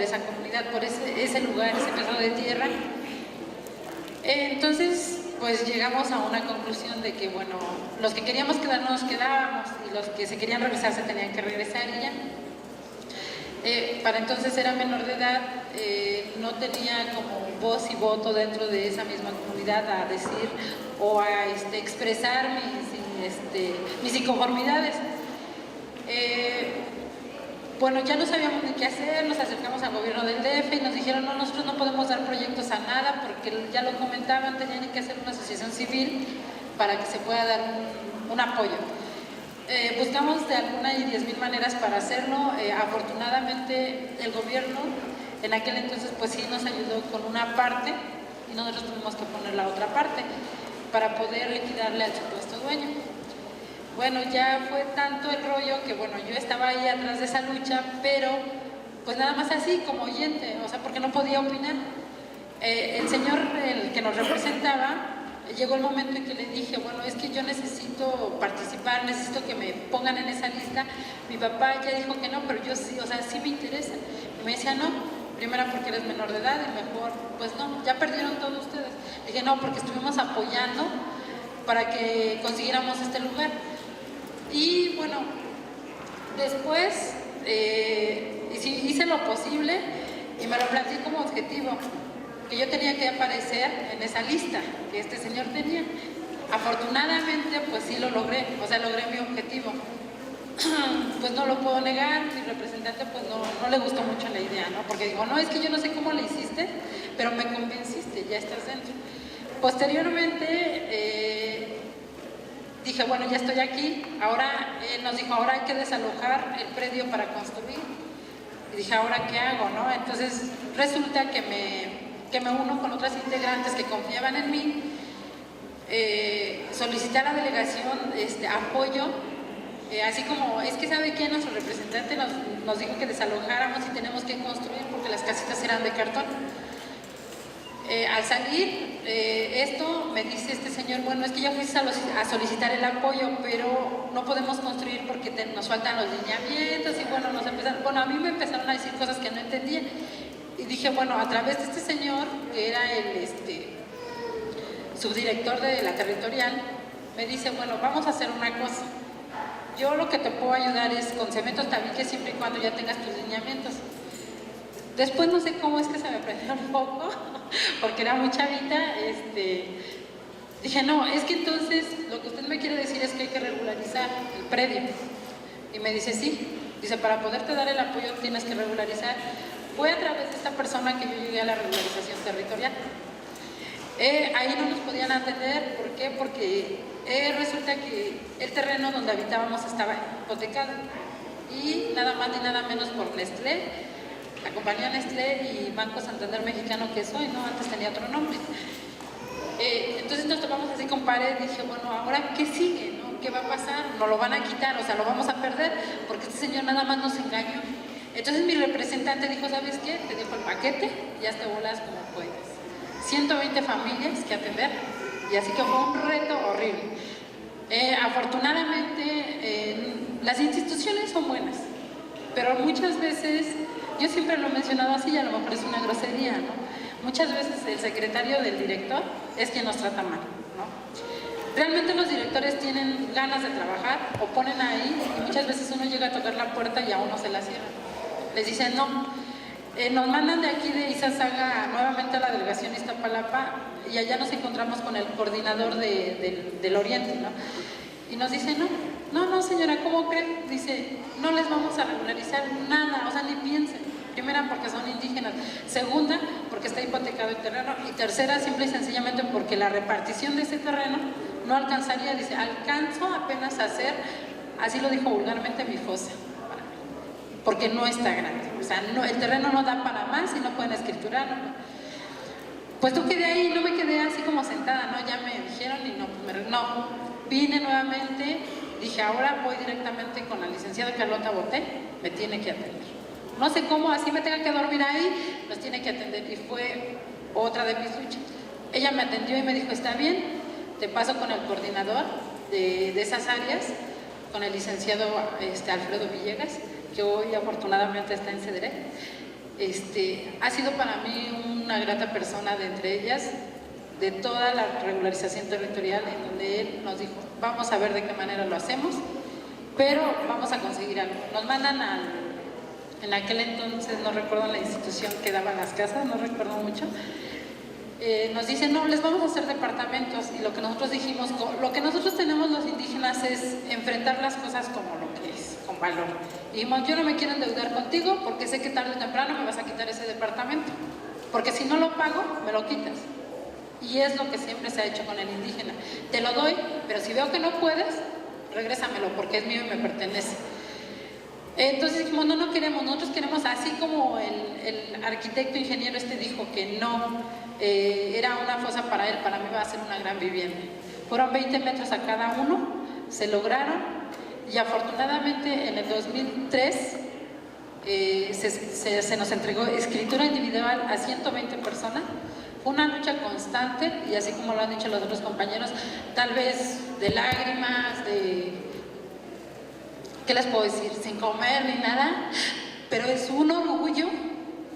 esa comunidad, por ese lugar, ese pedazo de tierra. Entonces, pues llegamos a una conclusión de que, bueno, los que queríamos quedarnos, quedábamos, y los que se querían regresar se tenían que regresar y ya. Para entonces era menor de edad, no tenía como voz y voto dentro de esa misma comunidad a decir o a expresar mis inconformidades. Bueno, ya no sabíamos ni qué hacer, nos acercamos al gobierno del DF y nos dijeron, no, nosotros no podemos dar proyectos a nada porque ya lo comentaban, tenían que hacer una asociación civil para que se pueda dar un apoyo. Buscamos de alguna y 10,000 maneras para hacerlo. Afortunadamente el gobierno en aquel entonces pues sí nos ayudó con una parte y nosotros tuvimos que poner la otra parte para poder liquidarle al supuesto dueño. Bueno, ya fue tanto el rollo que bueno, yo estaba ahí atrás de esa lucha, pero pues nada más así como oyente, o sea, porque no podía opinar. El señor, el que nos representaba, llegó el momento en que le dije, bueno, es que yo necesito participar, necesito que me pongan en esa lista. Mi papá ya dijo que no, pero yo sí, o sea, sí me interesa. Y me decía, no, primero porque eres menor de edad y mejor, pues no, ya perdieron todos ustedes. Le dije, no, porque estuvimos apoyando para que consiguiéramos este lugar. Y bueno, después hice lo posible y me lo planteé como objetivo, que yo tenía que aparecer en esa lista que este señor tenía. Afortunadamente, pues sí lo logré, o sea, logré mi objetivo. Pues no lo puedo negar, mi representante pues no le gustó mucho la idea, ¿no? Porque dijo, no, es que yo no sé cómo le hiciste, pero me convenciste, ya estás dentro. Posteriormente, dije, bueno, ya estoy aquí, ahora nos dijo, ahora hay que desalojar el predio para construir. Y dije, ¿ahora qué hago, no? Entonces, resulta que me uno con otras integrantes que confiaban en mí, solicité a la delegación apoyo, así como, es que ¿sabe qué? Nuestro representante nos dijo que desalojáramos y tenemos que construir porque las casitas eran de cartón. Al salir esto, me dice este señor, bueno, es que ya fuiste a solicitar el apoyo, pero no podemos construir porque nos faltan los lineamientos y bueno, a mí me empezaron a decir cosas que no entendía. Y dije, bueno, a través de este señor, que era el subdirector de la territorial, me dice, bueno, vamos a hacer una cosa. Yo lo que te puedo ayudar es con cemento tabique siempre y cuando ya tengas tus lineamientos. Después no sé cómo es que se me prendió un poco, porque era muy chavita, dije, no, es que entonces lo que usted me quiere decir es que hay que regularizar el predio. Y me dice, sí, dice, para poderte dar el apoyo tienes que regularizar. Fue a través de esta persona que yo llegué a la regularización territorial. Ahí no nos podían atender, ¿por qué? Porque resulta que el terreno donde habitábamos estaba hipotecado y nada más ni nada menos por Nestlé, la compañía Nestlé y Banco Santander Mexicano que soy, ¿no? Antes tenía otro nombre. Entonces nos topamos así con pared y dije, bueno, ¿ahora qué sigue, no? ¿Qué va a pasar? ¿Nos lo van a quitar? O sea, ¿lo vamos a perder? Porque este señor nada más nos engañó. Entonces mi representante dijo, ¿sabes qué? Te dejo el paquete y ya te bolas como puedes. 120 familias que atender y así que fue un reto horrible. Afortunadamente las instituciones son buenas, pero muchas veces, yo siempre lo he mencionado así y a lo mejor es una grosería, ¿no? Muchas veces el secretario del director es quien nos trata mal, ¿no? Realmente los directores tienen ganas de trabajar o ponen ahí y muchas veces uno llega a tocar la puerta y a uno se la cierra. Les dicen no. Nos mandan de aquí de Izazaga nuevamente a la delegación Iztapalapa y allá nos encontramos con el coordinador del Oriente, ¿no? Y nos dice, no señora, ¿cómo cree? Dice, no les vamos a regularizar nada, o sea, ni piensen. Primera, porque son indígenas. Segunda, porque está hipotecado el terreno. Y tercera, simple y sencillamente porque la repartición de ese terreno no alcanzaría, dice, alcanzo apenas a hacer, así lo dijo vulgarmente, mi fosa. Porque no está grande, o sea, el terreno no da para más y no pueden escriturar, ¿no? Pues yo quedé ahí, no me quedé así como sentada, ¿no? Ya me dijeron y no, vine nuevamente, dije, ahora voy directamente con la licenciada Carlota Boté, me tiene que atender. No sé cómo, así me tenga que dormir ahí, nos tiene que atender y fue otra de mis luchas. Ella me atendió y me dijo, está bien, te paso con el coordinador de esas áreas, con el licenciado Alfredo Villegas, que hoy afortunadamente está en CEDRE, Ha sido para mí una grata persona de entre ellas, de toda la regularización territorial, en donde él nos dijo, vamos a ver de qué manera lo hacemos, pero vamos a conseguir algo. Nos mandan en aquel entonces, no recuerdo la institución que daba las casas, no recuerdo mucho, nos dicen, no, les vamos a hacer departamentos, y lo que nosotros dijimos, lo que nosotros tenemos los indígenas es enfrentar las cosas como lo que es, con valor. Y dijimos, yo no me quiero endeudar contigo porque sé que tarde o temprano me vas a quitar ese departamento, porque si no lo pago, me lo quitas. Y es lo que siempre se ha hecho con el indígena. Te lo doy, pero si veo que no puedes, regrésamelo porque es mío y me pertenece. Entonces dijimos, no queremos, nosotros queremos, así como el arquitecto ingeniero dijo que no, era una fosa para él, para mí va a ser una gran vivienda. Fueron 20 metros a cada uno, se lograron, y afortunadamente en el 2003 se nos entregó escritura individual a 120 personas. Fue una lucha constante, y así como lo han dicho los otros compañeros, tal vez de lágrimas, ¿qué les puedo decir? Sin comer ni nada, pero es un orgullo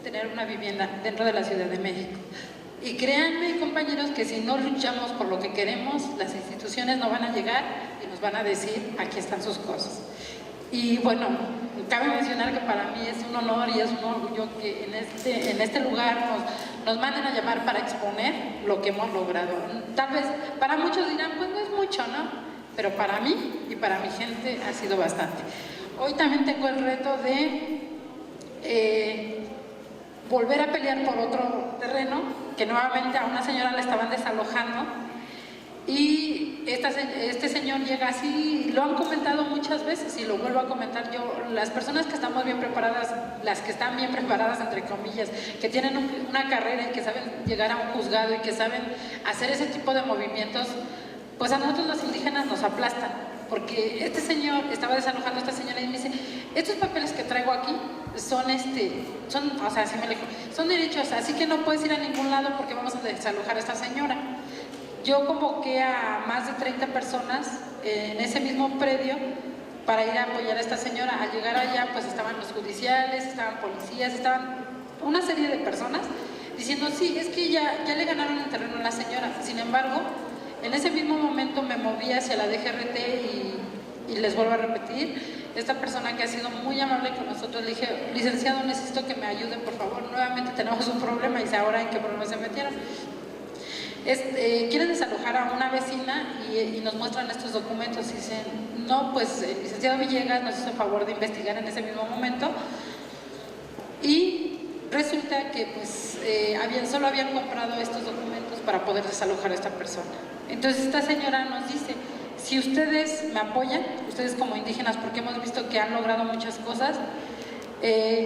tener una vivienda dentro de la Ciudad de México. Y créanme, compañeros, que si no luchamos por lo que queremos, las instituciones no van a llegar y nos van a decir, aquí están sus cosas. Y bueno, cabe mencionar que para mí es un honor y es un orgullo que en este lugar nos manden a llamar para exponer lo que hemos logrado. Tal vez para muchos dirán, pues no es mucho, ¿no? Pero para mí y para mi gente ha sido bastante. Hoy también tengo el reto de volver a pelear por otro terreno, que nuevamente a una señora la estaban desalojando, y este señor llega así, lo han comentado muchas veces y lo vuelvo a comentar yo, las personas que estamos bien preparadas, las que están bien preparadas entre comillas, que tienen una carrera y que saben llegar a un juzgado y que saben hacer ese tipo de movimientos, pues a nosotros los indígenas nos aplastan, porque este señor estaba desalojando a esta señora y me dice, estos papeles que traigo aquí son o sea, así me lo dijo, son derechos, así que no puedes ir a ningún lado porque vamos a desalojar a esta señora. Yo convoqué a más de 30 personas en ese mismo predio para ir a apoyar a esta señora. Al llegar allá, pues estaban los judiciales, estaban policías, estaban una serie de personas diciendo, sí, es que ya le ganaron el terreno a la señora. Sin embargo, en ese mismo momento me moví hacia la DGRT y les vuelvo a repetir, esta persona que ha sido muy amable con nosotros, le dije, licenciado, necesito que me ayuden, por favor, nuevamente tenemos un problema, y dice, ¿ahora en qué problema se metieron? Quieren desalojar a una vecina y nos muestran estos documentos y dicen, no, pues el licenciado Villegas nos hizo el favor de investigar en ese mismo momento, y resulta que pues solo habían comprado estos documentos para poder desalojar a esta persona. Entonces esta señora nos dice, si ustedes me apoyan, ustedes como indígenas, porque hemos visto que han logrado muchas cosas,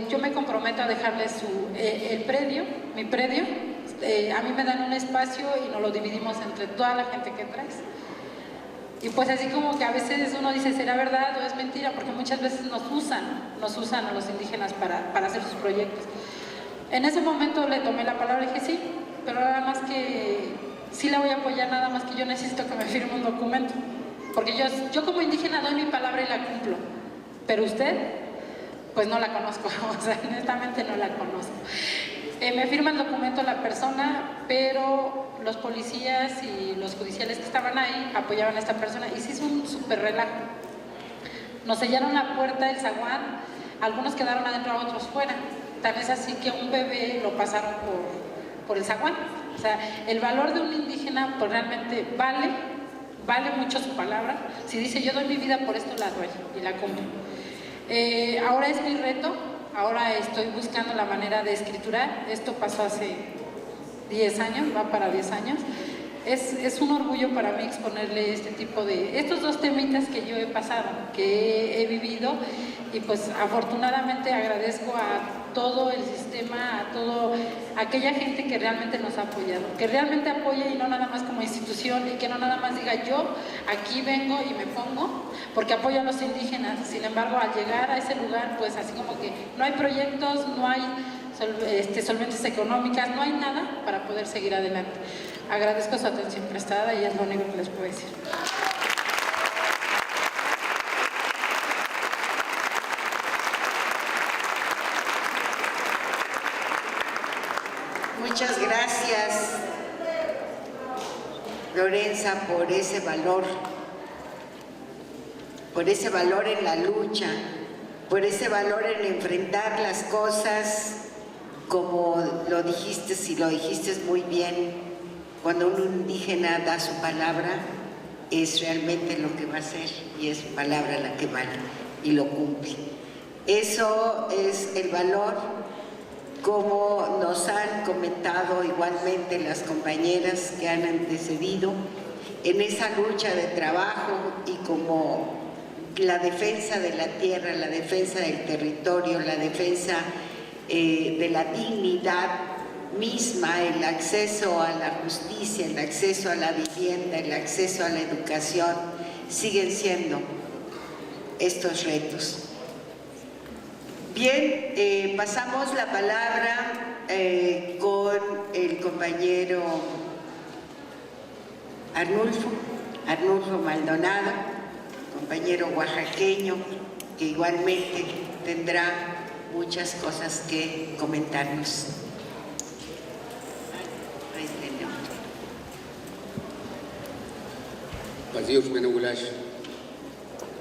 yo me comprometo a dejarles mi predio, a mí me dan un espacio y nos lo dividimos entre toda la gente que traes. Y pues así como que a veces uno dice, ¿será verdad o es mentira? Porque muchas veces nos usan a los indígenas para hacer sus proyectos. En ese momento le tomé la palabra y dije, sí, pero nada más que sí la voy a apoyar, nada más que yo necesito que me firme un documento. Porque yo como indígena doy mi palabra y la cumplo, pero usted, pues no la conozco, o sea, honestamente no la conozco. Me firma el documento la persona, pero los policías y los judiciales que estaban ahí apoyaban a esta persona y se hizo un súper relajo. Nos sellaron la puerta del zaguán, algunos quedaron adentro, otros fuera. Tal es así que un bebé lo pasaron por el zaguán. O sea, el valor de un indígena pues realmente vale mucho su palabra. Si dice yo doy mi vida por esto, la doy y la cumplo. Ahora es mi reto, ahora estoy buscando la manera de escriturar. Esto pasó hace 10 años, va para 10 años. Es un orgullo para mí exponerle estos dos temitas que yo he pasado, que he vivido, y pues afortunadamente agradezco a todo el sistema, a toda aquella gente que realmente nos ha apoyado, que realmente apoya y no nada más como institución, y que no nada más diga yo aquí vengo y me pongo, porque apoyo a los indígenas. Sin embargo, al llegar a ese lugar, pues así como que no hay proyectos, no hay solventes económicas, no hay nada para poder seguir adelante. Agradezco su atención prestada y es lo único que les puedo decir. Muchas gracias, Lorenza, por ese valor en la lucha, por ese valor en enfrentar las cosas, como lo dijiste, y lo dijiste muy bien, cuando un indígena da su palabra, es realmente lo que va a hacer y es su palabra la que vale y lo cumple. Eso es el valor, como nos han comentado igualmente las compañeras que han antecedido, en esa lucha de trabajo y como la defensa de la tierra, la defensa del territorio, la defensa de la dignidad misma, el acceso a la justicia, el acceso a la vivienda, el acceso a la educación, siguen siendo estos retos. Bien, pasamos la palabra con el compañero Arnulfo Maldonado, compañero oaxaqueño, que igualmente tendrá muchas cosas que comentarnos. Pazios Menegulash,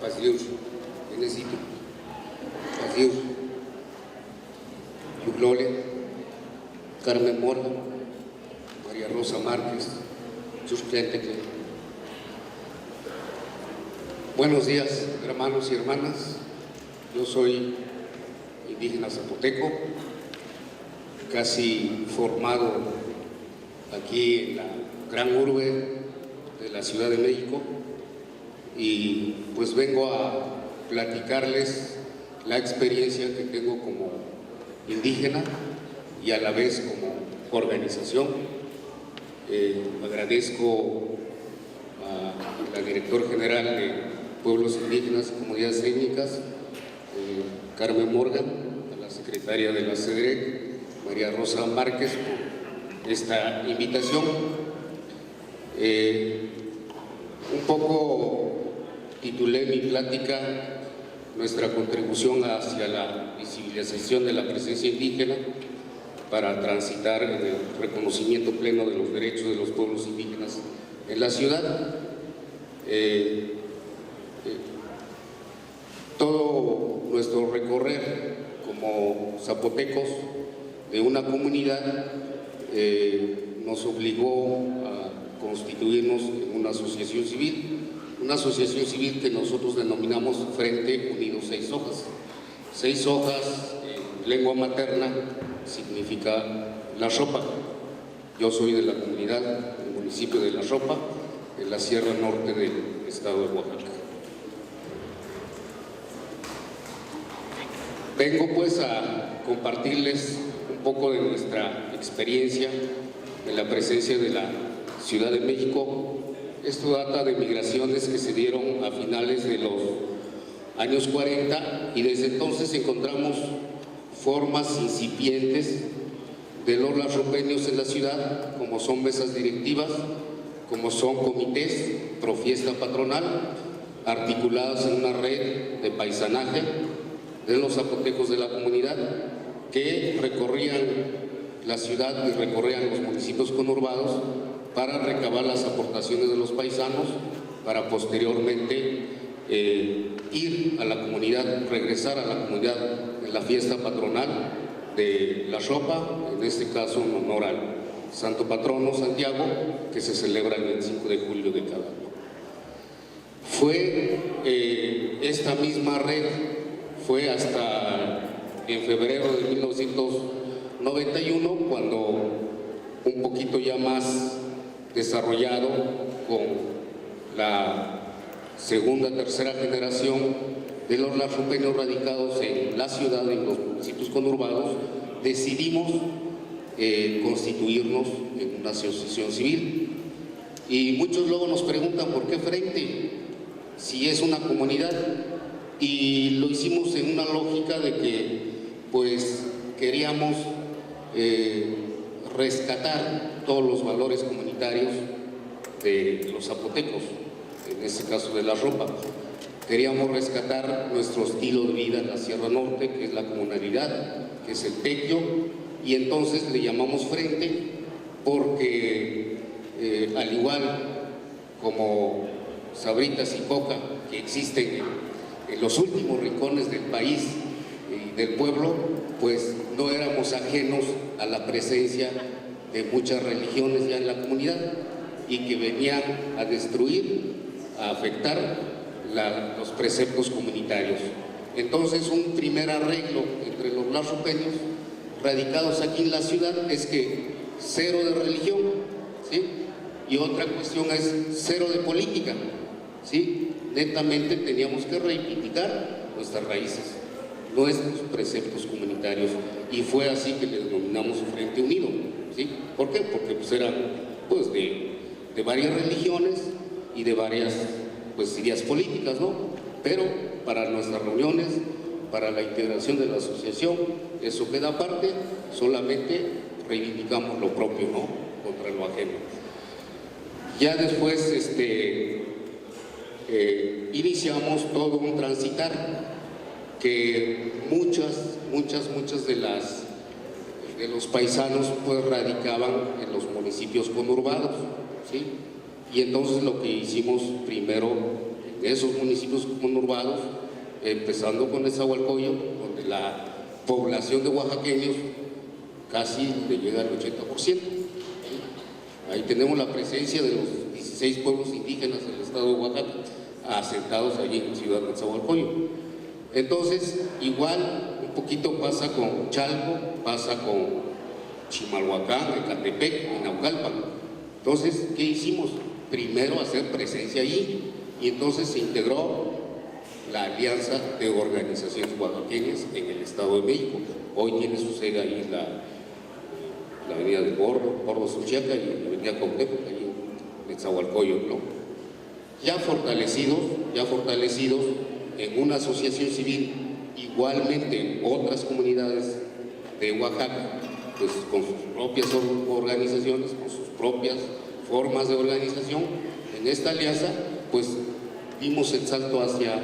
Pazios Benecito, Pazios Yuglole, Carmen Mora, María Rosa Márquez, Chusclentecle. Buenos días, hermanos y hermanas. Yo soy indígena zapoteco, casi formado aquí en la gran urbe de la Ciudad de México, y pues vengo a platicarles la experiencia que tengo como indígena y a la vez como organización. Agradezco a la directora general de Pueblos Indígenas y Comunidades Étnicas, Carmen Morgan, a la secretaria de la CEDREC, María Rosa Márquez, por esta invitación. Un poco titulé mi plática nuestra contribución hacia la visibilización de la presencia indígena para transitar en el reconocimiento pleno de los derechos de los pueblos indígenas en la ciudad. Todo nuestro recorrer como zapotecos de una comunidad nos obligó a constituirnos en una asociación civil que nosotros denominamos Frente Unido Seis Hojas. Seis hojas en lengua materna significa La Ropa. Yo soy de la comunidad del municipio de La Ropa, en la Sierra Norte del estado de Oaxaca. Vengo pues a compartirles un poco de nuestra experiencia en la presencia de la Ciudad de México. Esto data de migraciones que se dieron a finales de los años 40 y desde entonces encontramos formas incipientes de los lasropeños en la ciudad, como son mesas directivas, como son comités pro fiesta patronal, articulados en una red de paisanaje de los zapotecos de la comunidad que recorrían la ciudad y recorrían los municipios conurbados para recabar las aportaciones de los paisanos, para posteriormente ir a la comunidad, regresar a la comunidad en la fiesta patronal de La Ropa, en este caso en honor al santo patrono Santiago, que se celebra el 25 de julio de cada año. Fue esta misma red, fue hasta en febrero de 1991, cuando un poquito ya más desarrollado, con la segunda, tercera generación de los lasropeños radicados en la ciudad y en los municipios conurbados, decidimos constituirnos en una asociación civil. Y muchos luego nos preguntan ¿por qué Frente? Si es una comunidad. Y lo hicimos en una lógica de que pues queríamos rescatar todos los valores comunitarios de los zapotecos, en este caso de La Ropa. Queríamos rescatar nuestro estilo de vida en la Sierra Norte, que es la comunalidad, que es el tequio, y entonces le llamamos frente porque al igual como Sabritas y Coca, que existen en los últimos rincones del país y del pueblo, pues no éramos ajenos a la presencia de muchas religiones ya en la comunidad y que venían a destruir, a afectar los preceptos comunitarios. Entonces, un primer arreglo entre los larropeños radicados aquí en la ciudad es que cero de religión, ¿sí? Y otra cuestión es cero de política, ¿sí? Netamente teníamos que reivindicar nuestras raíces, nuestros preceptos comunitarios, y fue así que le denominamos Frente Unido, ¿sí? ¿Por qué? Porque pues eran pues de varias religiones y de varias pues ideas políticas, ¿no? Pero para nuestras reuniones, para la integración de la asociación, eso queda aparte, solamente reivindicamos lo propio, ¿no? Contra lo ajeno. Ya después iniciamos todo un transitar que muchas de los paisanos pues radicaban en los municipios conurbados, ¿sí? Y entonces lo que hicimos primero en esos municipios conurbados, empezando con Nezahualcóyotl, donde la población de oaxaqueños casi le llega al 80%. ¿Sí? Ahí tenemos la presencia de los 16 pueblos indígenas del estado de Oaxaca, asentados allí en Ciudad de Nezahualcóyotl. Entonces, igual, un poquito pasa con Chalco, pasa con Chimalhuacán, Ecatepec y Naucalpan. Entonces, ¿qué hicimos? Primero hacer presencia allí, y entonces se integró la Alianza de Organizaciones Oaxaqueñas en el Estado de México. Hoy tiene su sede ahí la avenida de Gordo Suchiaca y la avenida Cuauhtémoc, ahí en Nezahualcóyotl, ¿no? Ya fortalecidos en una asociación civil, igualmente otras comunidades de Oaxaca, pues con sus propias organizaciones, con sus propias formas de organización. En esta alianza, pues dimos el salto hacia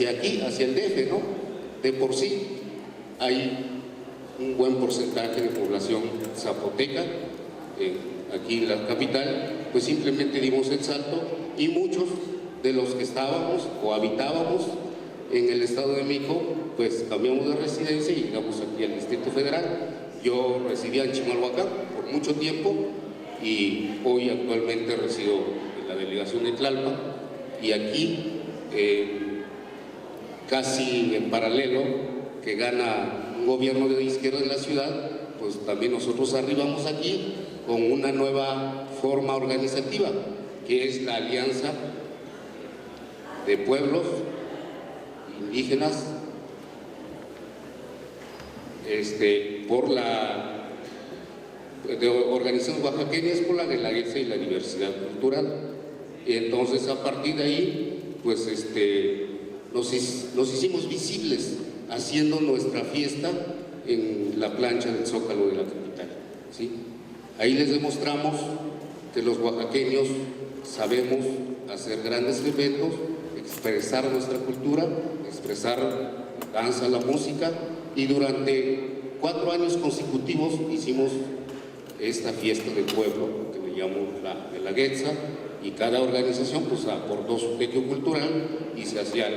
aquí, hacia el DF, ¿no? De por sí hay un buen porcentaje de población zapoteca aquí en la capital, pues simplemente dimos el salto, y muchos de los que estábamos o habitábamos en el Estado de México, pues cambiamos de residencia y llegamos aquí al Distrito Federal. Yo residía en Chimalhuacán por mucho tiempo y hoy actualmente resido en la delegación de Tlalpan, y aquí casi en paralelo que gana un gobierno de izquierda en la ciudad, pues también nosotros arribamos aquí con una nueva forma organizativa, que es la Alianza de Pueblos Indígenas de organizaciones oaxaqueñas por la guelaguetza y la diversidad cultural. Y entonces, a partir de ahí, pues nos hicimos visibles haciendo nuestra fiesta en la plancha del Zócalo de la capital, ¿sí? Ahí les demostramos que los oaxaqueños sabemos hacer grandes eventos, expresar nuestra cultura, expresar la danza, la música, y durante 4 años consecutivos hicimos esta fiesta del pueblo, que le llamamos la guelaguetza, y cada organización pues aportó su techo cultural y se hacía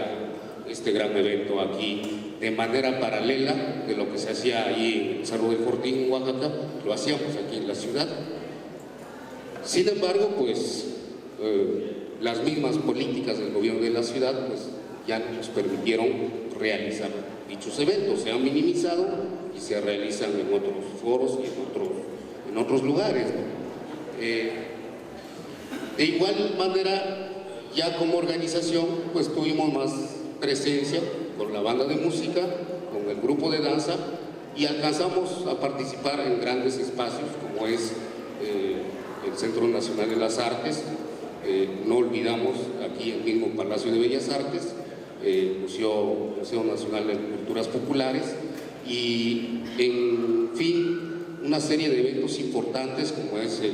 este gran evento aquí de manera paralela de lo que se hacía ahí en el Cerro del Fortín, en Oaxaca, lo hacíamos aquí en la ciudad. Sin embargo, pues las mismas políticas del gobierno de la ciudad pues ya nos permitieron realizar dichos eventos, se han minimizado y se realizan en otros foros y en otros lugares, ¿no? De igual manera, ya como organización, pues tuvimos más presencia con la banda de música, con el grupo de danza, y alcanzamos a participar en grandes espacios como es el Centro Nacional de las Artes, no olvidamos aquí el mismo Palacio de Bellas Artes, Museo Nacional de Culturas Populares, y en fin, una serie de eventos importantes como es el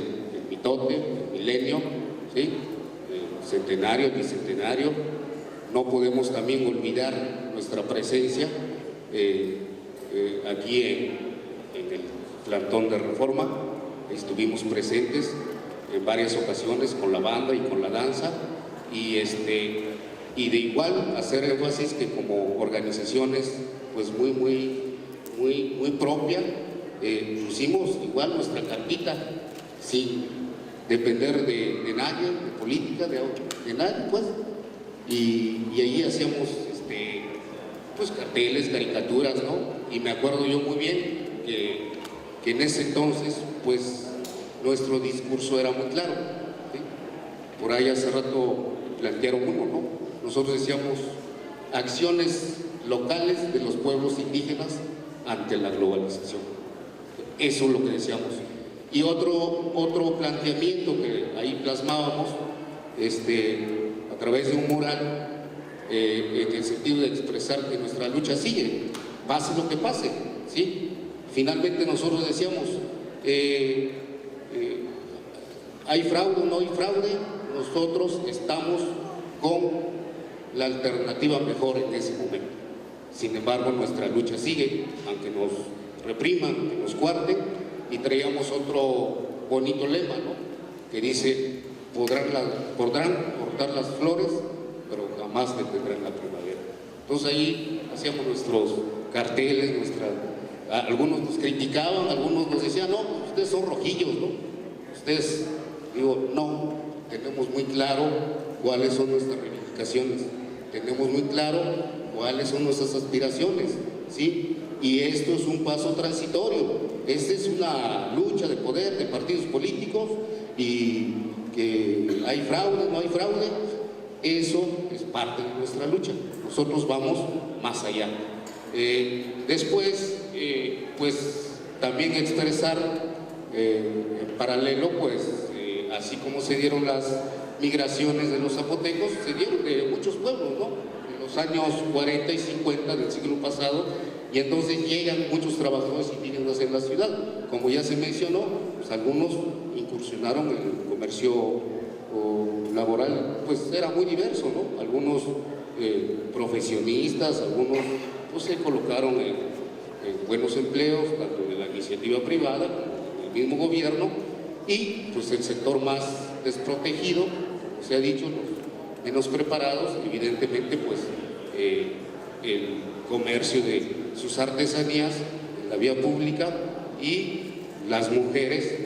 Mitote, el Milenio, ¿sí? El Centenario, el Bicentenario. No podemos también olvidar nuestra presencia aquí en el plantón de Reforma, estuvimos presentes en varias ocasiones con la banda y con la danza, y de igual hacer énfasis que como organizaciones pues muy propia, pusimos igual nuestra carpita sin depender de nadie, de política, de nadie, pues, y ahí hacíamos pues carteles, caricaturas, ¿no? Y me acuerdo yo muy bien que en ese entonces pues nuestro discurso era muy claro, ¿sí? Por ahí hace rato plantearon uno, ¿no? Nosotros decíamos acciones locales de los pueblos indígenas ante la globalización. Eso es lo que decíamos. Y otro planteamiento que ahí plasmábamos a través de un mural, en el sentido de expresar que nuestra lucha sigue, pase lo que pase, ¿sí? Finalmente nosotros decíamos, hay fraude o no hay fraude, nosotros estamos con la alternativa mejor en ese momento. Sin embargo, nuestra lucha sigue, aunque nos repriman, que nos cuarten, y traíamos otro bonito lema, ¿no? Que dice, podrán cortar las flores, pero jamás detendrán la primavera. Entonces ahí hacíamos nuestros carteles, algunos nos criticaban, algunos nos decían, no, ustedes son rojillos, ¿no? Ustedes, digo, no, tenemos muy claro cuáles son nuestras reivindicaciones, tenemos muy claro cuáles son nuestras aspiraciones, ¿sí? Y esto es un paso transitorio, esta es una lucha de poder de partidos políticos, y que hay fraude, no hay fraude, eso es parte de nuestra lucha. Nosotros vamos más allá. Después, pues también expresar en paralelo, pues así como se dieron las migraciones de los zapotecos, se dieron de muchos pueblos, ¿no? En los años 40 y 50 del siglo pasado, y entonces llegan muchos trabajadores indígenas en la ciudad. Como ya se mencionó, pues algunos incursionaron en el comercio laboral, pues era muy diverso, ¿no? Algunos profesionistas, algunos pues se colocaron en buenos empleos, tanto de la iniciativa privada como del mismo gobierno, y pues el sector más desprotegido, como se ha dicho, los menos preparados, evidentemente pues el comercio de sus artesanías en la vía pública, y las mujeres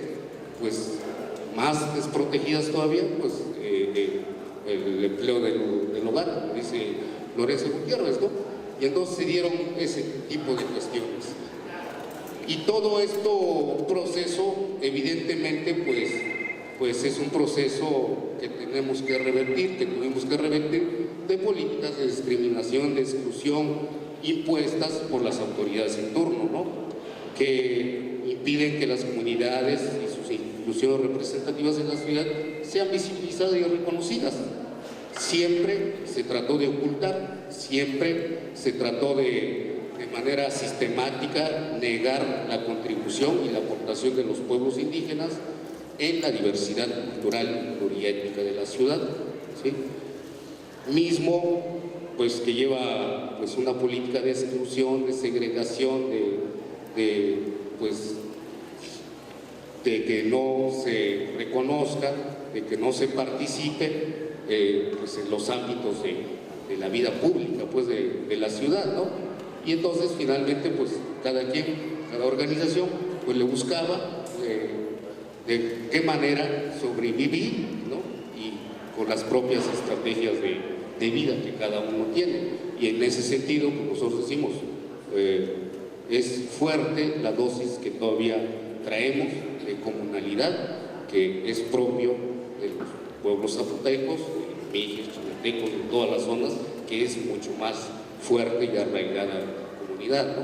pues más desprotegidas todavía, pues el empleo del hogar, como dice Lorenzo Gutiérrez, ¿no? Y entonces se dieron ese tipo de cuestiones. Y todo esto proceso, evidentemente, pues es un proceso que tenemos que revertir, que tuvimos que revertir, de políticas de discriminación, de exclusión, impuestas por las autoridades en turno, ¿no? Que impiden que las comunidades y sus instituciones representativas en la ciudad sean visibilizadas y reconocidas. Siempre se trató de ocultar, siempre se trató de manera sistemática negar la contribución y la aportación de los pueblos indígenas en la diversidad cultural y pluriétnica de la ciudad, ¿sí? Mismo pues que lleva pues una política de exclusión, de segregación, de que no se reconozca, de que no se participe pues en los ámbitos de la vida pública pues de la ciudad, ¿no? Y entonces finalmente pues cada organización pues le buscaba de qué manera sobrevivir, ¿no? Y con las propias estrategias de vida que cada uno tiene. Y en ese sentido pues nosotros decimos, es fuerte la dosis que todavía traemos de comunalidad, que es propio de los pueblos zapotecos, de Mijes, Chinantecos, de todas las zonas, que es mucho más fuerte y arraigada en la comunidad, ¿no?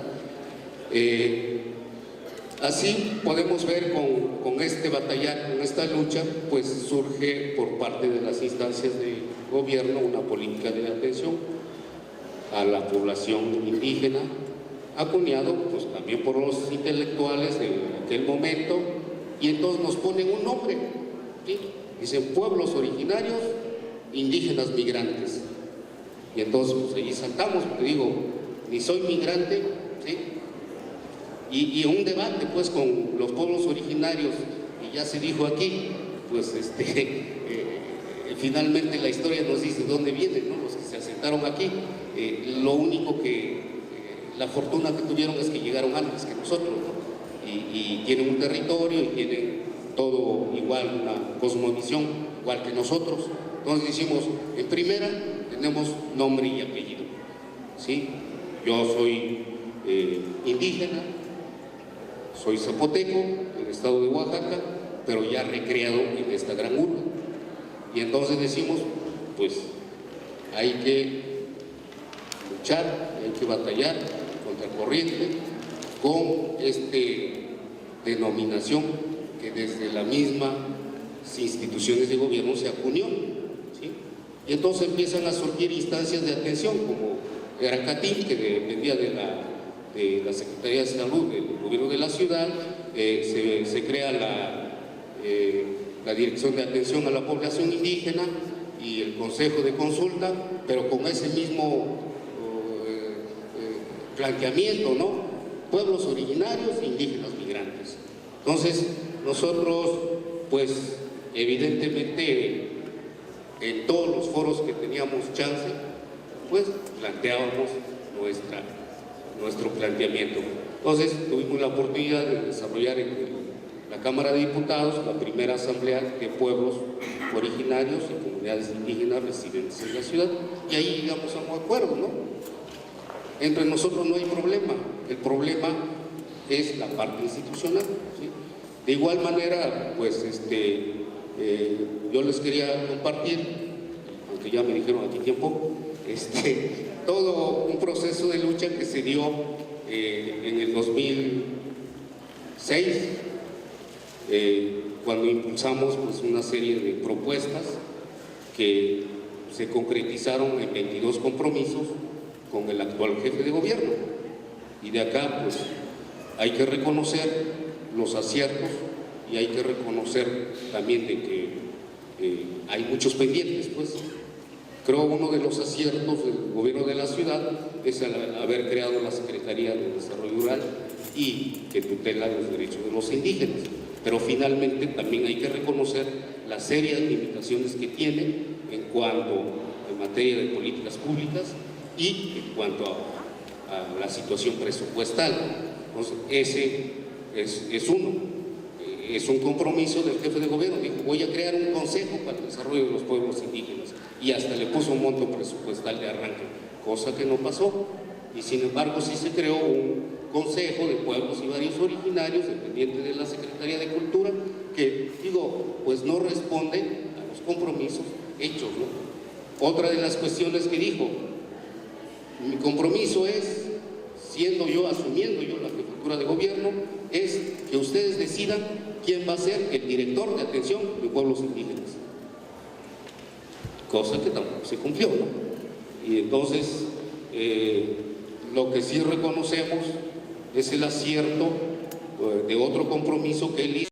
Así podemos ver con este batallar, con esta lucha, pues surge por parte de las instancias de gobierno una política de atención a la población indígena, acuñado pues también por los intelectuales de aquel momento, y entonces nos ponen un nombre, ¿sí? Dicen pueblos originarios, indígenas migrantes, y entonces pues allí saltamos, porque digo, ni soy migrante, ¿sí? y un debate pues con los pueblos originarios, y ya se dijo aquí, pues finalmente la historia nos dice dónde vienen, ¿no? Los que se asentaron aquí. Lo único que, la fortuna que tuvieron es que llegaron antes que nosotros, ¿no? Y tienen un territorio y tienen todo igual, una cosmovisión igual que nosotros. Entonces decimos, en primera, tenemos nombre y apellido, ¿sí? Yo soy indígena, soy zapoteco, del estado de Oaxaca, pero ya recreado en esta gran urbe. Y entonces decimos, pues hay que luchar, hay que batallar contra corriente con esta denominación que desde las mismas instituciones de gobierno se acuñó, ¿sí? Y entonces empiezan a surgir instancias de atención, como Eracatín, que dependía de la Secretaría de Salud del gobierno de la ciudad, se crea la Dirección de Atención a la Población Indígena y el Consejo de Consulta, pero con ese mismo planteamiento, ¿no? Pueblos originarios e indígenas migrantes. Entonces, nosotros, pues, evidentemente, en todos los foros que teníamos chance, pues, planteábamos nuestro planteamiento. Entonces, tuvimos la oportunidad de desarrollar en la Cámara de Diputados la primera asamblea de pueblos originarios y comunidades indígenas residentes en la ciudad, y ahí llegamos a un acuerdo, ¿no? Entre nosotros no hay problema, el problema es la parte institucional, ¿sí? De igual manera, pues, yo les quería compartir, aunque ya me dijeron aquí tiempo, todo un proceso de lucha que se dio en el 2006, cuando impulsamos pues una serie de propuestas que se concretizaron en 22 compromisos con el actual jefe de gobierno. Y de acá pues hay que reconocer los aciertos y hay que reconocer también de que hay muchos pendientes, pues. Creo uno de los aciertos del gobierno de la ciudad es haber creado la Secretaría de Desarrollo Rural y que tutela los derechos de los indígenas. Pero finalmente también hay que reconocer las serias limitaciones que tiene en cuanto a materia de políticas públicas y en cuanto a la situación presupuestal. Entonces, ese es uno. Es un compromiso del jefe de gobierno. Dijo, voy a crear un consejo para el desarrollo de los pueblos indígenas, y hasta le puso un monto presupuestal de arranque, cosa que no pasó. Y sin embargo sí se creó un consejo de pueblos y varios originarios dependiente de la Secretaría de Cultura, que pues no responde a los compromisos hechos, ¿no? Otra de las cuestiones que dijo, mi compromiso es, asumiendo yo la jefatura de gobierno, es que ustedes decidan quién va a ser el director de atención de pueblos indígenas. Cosa que tampoco se cumplió, ¿no? Y entonces, lo que sí reconocemos es el acierto de otro compromiso que él hizo